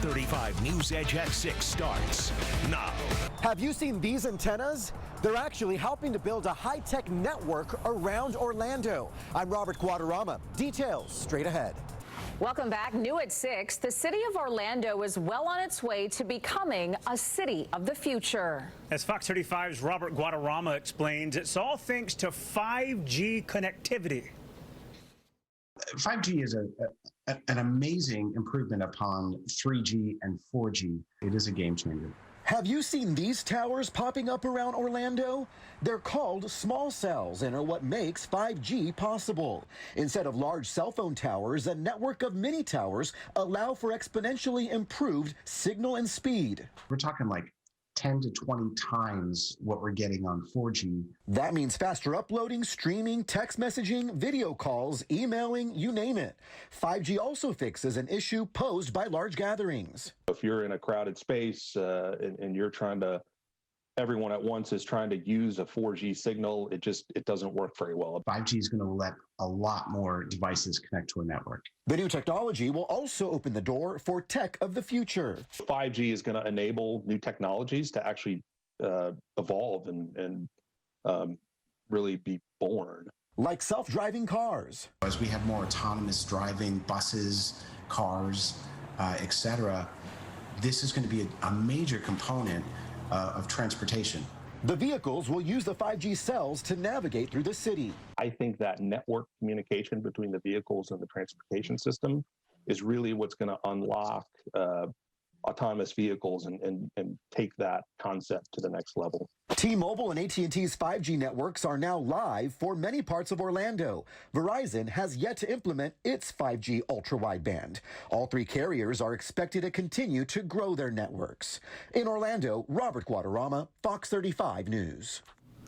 35 News Edge at 6 starts now. Have you seen these antennas? They're actually helping to build a high-tech network around Orlando. I'm Robert Guadarrama. Details straight ahead. Welcome back. New at 6, the city of Orlando is well on its way to becoming a city of the future. As Fox 35's Robert Guadarrama explains, it's all thanks to 5G connectivity. 5G is an amazing improvement upon 3G and 4G. It is a game changer. Have you seen these towers popping up around Orlando? They're called small cells and are what makes 5G possible. Instead of large cell phone towers, a network of mini towers allow for exponentially improved signal and speed. We're talking like 10 to 20 times what we're getting on 4G. That means faster uploading, streaming, text messaging, video calls, emailing, you name it. 5G also fixes an issue posed by large gatherings. If you're in a crowded space and you're trying to, everyone at once is trying to use a 4G signal, it doesn't work very well. 5G is going to let a lot more devices connect to a network. The new technology will also open the door for tech of the future. 5G is going to enable new technologies to actually evolve and really be born. Like self-driving cars. As we have more autonomous driving, buses, cars, etc., this is going to be a major component of transportation. The vehicles will use the 5G cells to navigate through the city. I think that network communication between the vehicles and the transportation system is really what's going to unlock autonomous vehicles and take that concept to the next level. T-Mobile and AT&T's 5G networks are now live for many parts of Orlando. Verizon has yet to implement its 5G ultra-wideband. All three carriers are expected to continue to grow their networks. In Orlando, Robert Guadarrama, Fox 35 News.